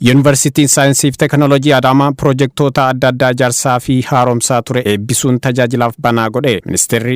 Yuunivarsiitiin Saayinsii fi Teknoolojii Adaamaa piroojektota adda addaa ijaarsaa fi haaromsaa ture eebbisuun tajaajilaaf banaa godhe.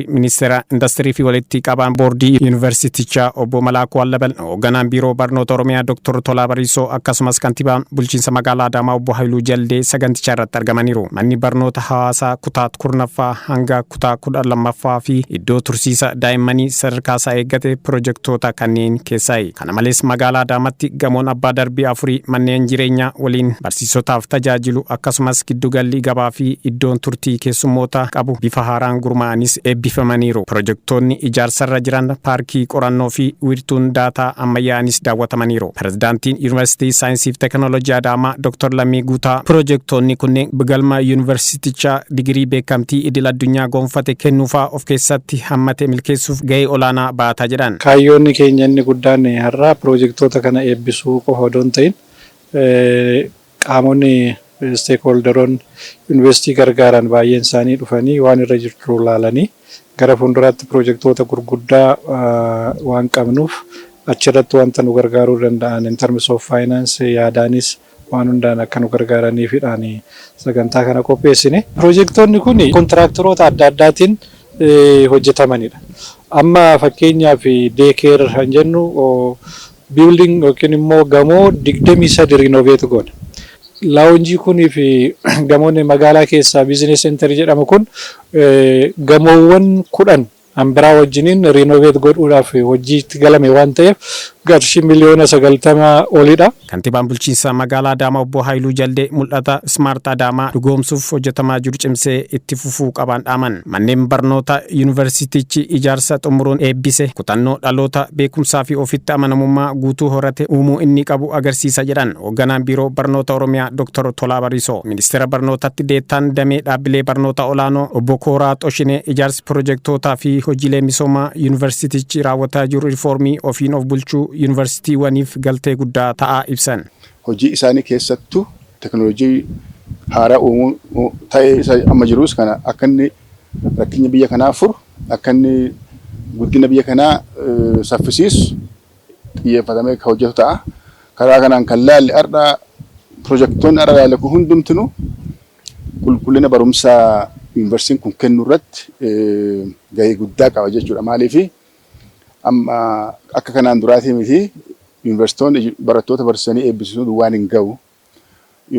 Ministeera Industirii fi walitti qabaan boordii yuunivarsiitichaa obbo Malaakuu Allabal, hoogganaan biiroo barnoota Oromiyaa Dr. Tolaa Bariisoo akkasumas kantiibaan bulchiinsa magaalaa Adaamaa obbo Haayiluu Jaldee sagantichaa irratti argamaniiru. Manni barnoota hawaasaa kutaa 10ffaa hanga kutaa 12ffaa fi iddoo tursiisa daa'immanii sadarkaa isaa eeggate piroojektota kanneen keessaayi. Kana malees magaalaa Adaamaatti gamoon abbaa darbii 4 manneen jireenya waliin barsiisotaaf tajaajilu akkasumas giddugalli gabaa fi iddoon turtii keessummoota qabu bifa haaraan gurmaa'anis eebbifamaniiru. Piroojektonni ijaarsarra jiran paarkii qorannoo fi wiirtuun daataa ammayyaanis daawwatamaniiru. Pirezidaantiin Yuunivarsiitii Saayinsii fi Teknoolojii Adaamaa Dr. Lammii Guutaa piroojektonni kunneen galma yuunivarsiitichaa digirii beekamtii idil addunyaa gonfate kennuufaa of keessatti hammate milkeessuuf gahee olaanaa baataa jedhan. Kaayyoonni keenya inni guddaan har'a piroojektota kana eebbisuu qofa odoo hin ta'in qaamonni stakeholderoon yuunivarsiitii gargaaran baay'een isaanii dhufanii waan irra jiru ilaalanii gara fuulduraatti piroojektota gurguddaa waan qabnuuf achirratti wanta nu gargaaruu danda'an in terms of finance yaadaanis waan hundaan akka nu gargaaraniifidhaan sagantaa kana qopheessine. Piroojektonni kun kontiraaktaroota adda addaatiin hojjetamanidha. Amma fakkeenyaaf deekeer kan jennu building yookiin immoo gamoo 23 renovate goone. Laawunjii kunii fi gamoonni magaalaa keessaa business center jedhamu kun gamoowwan 10 ambiraa wajjiniin renovate godhuudhaaf hojiitti galame waan ta'eef qarshii miliyoona 90 olidha. Kantiibaan bulchiinsa magaalaa Adaamaa obbo Haayiluu Jaldee mul'ata Smart Adaamaa dhugoomsuuf hojjetamaa jiru cimsee itti fufuu qaban dhaaman. Manneen barnoota yuunivarsiitichi ijaarsa xumuruun eebbise kutannoo dhaloota beekumsaa fi ofitti amanamummaa guutuu horate uumuu inni qabu agarsiisa jedhan hoogganaan biiroo barnoota Oromiyaa Dr. Tolaa Bariisoo. Ministeera barnootatti deettaan damee dhaabbilee barnoota olaanoo obbo Kooraa Xoshinee ijaarsi piroojektootaa fi hojiilee misoomaa yuunivarsiitichi raawwataa jiru riifoormii ofiin of bulchuu yuunivarsiitiiwwaniif galtee guddaa ta'aa ibsan. Hojii isaanii keessattuu teknoolojii haaraa uumuu ta'ee amma jirus kana akka inni rakkina biyya kanaa furu akka inni guddina biyya kanaa saffisiisu xiyyeeffatamee kan hojjetu ta'a. Karaa kanaan kan laalle har'a piroojektonni har'a laalle kun hundumtuu qulqullina barumsaa yuunivarsiitiin kun kennu irratti gahee guddaa qaba jechuudha. Maaliif amma akka kanaan duraatii miti yuunivarsiitonni barattoota barsiisanii eebbisiisuun waan hin ga'u.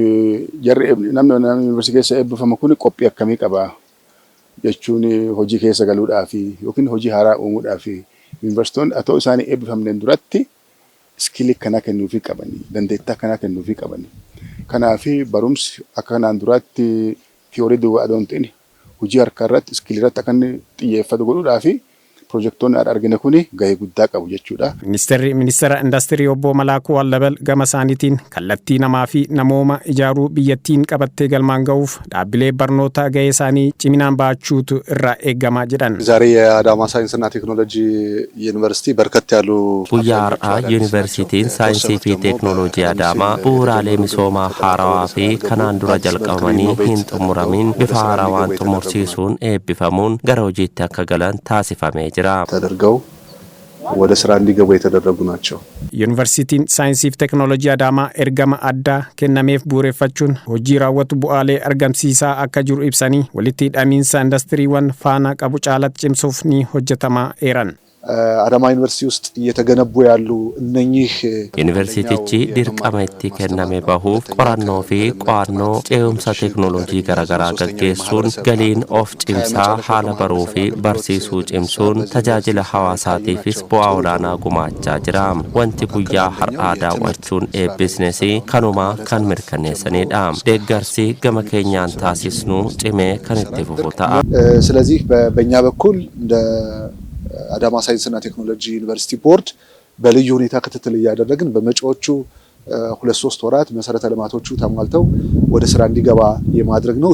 Namni yuunivarsiitii keessa eebbifamu kun qophii akkamii qaba jechuun hojii keessa galuudhaaf yookiin hojii haaraa uumuudhaaf yuunivarsiitonni atoo isaanii eebbifamneen duratti iskilii akkanaa kennuufii qabani, dandeettii akkanaa kennuufii qabani. Kanaaf barumsi akka kanaan duraatti tiyoorii duwwaa adoon ta'in hojii harkaa irratti iskilii irratti akka inni xiyyeeffatu godhuudhaaf piroojektonni argine kuni gahee guddaa qabu jechuudha. Ministeera Industirii obbo Malaakuu Allabal gama isaaniitiin kallattii namaa fi namooma ijaaruu biyyattiin qabattee galmaan ga'uuf dhaabbilee barnoota gahee isaanii ciminaan baachuutu irraa eeggamaa jedhan. ዛሬ የአዳማ ሳይንስና ቴክኖሎጂ ዩኒቨርሲቲ በርከት ያሉ guyyaa har'aa yuunivarsiitiin saayinsii fi teeknoolojii Adaamaa bu'uuraalee misoomaa haarawaa fi kanaan dura jalqabamanii hin xumuramin bifa haarawaan xumursiisuun eebbifamuun gara hojiitti akka galan taasifamee jira. ተደርገው ወደ ስራ እንዲገቡ የተደረጉ ናቸው። Yuunivarsiitiin Saayinsii fi Teknoolojii Adaamaa ergama addaa kennameef bu'uureffachuun hojii raawwatu bu'aalee argamsiisaa akka jiru ibsanii walitti hidhamiinsa indastiriiwwan faana qabu caalatti cimsuuf ni hojjetamaa jiran. አዳማ ዩኒቨርሲቲ ውስጥ እየተገነቡ ያሉ እነኚህ ዩኒቨርሲቲchi dirqama itti kenname bahuuf qorannoo fi qo'annoo ce'umsa teeknoolojii garaagaraa gaggeessuun galiin of cimsaa haala baruu fi barsiisuu cimsuun tajaajila hawaasaatiifis bu'aa olaanaa gumaachaa jira. Wanti guyyaa har'aa daawwachuun eebbisnes kanuma kan mirkaneessanidha. Deeggarsi gama keenyaan taasisnu cimee kan itti fufu ta'a. ስለዚህ በእኛ በኩል እንደ አዳማ ሳይንስና ቴክኖሎጂ ዩኒቨርሲቲ ቦርድ በልዩ ሁኔታ ክትትል እያደረግን በመጪዎቹ 2-3 ወራት መሰረተ ልማቶቹ ተሟልተው ወደ ስራ እንዲገባ የማድረግ ነው።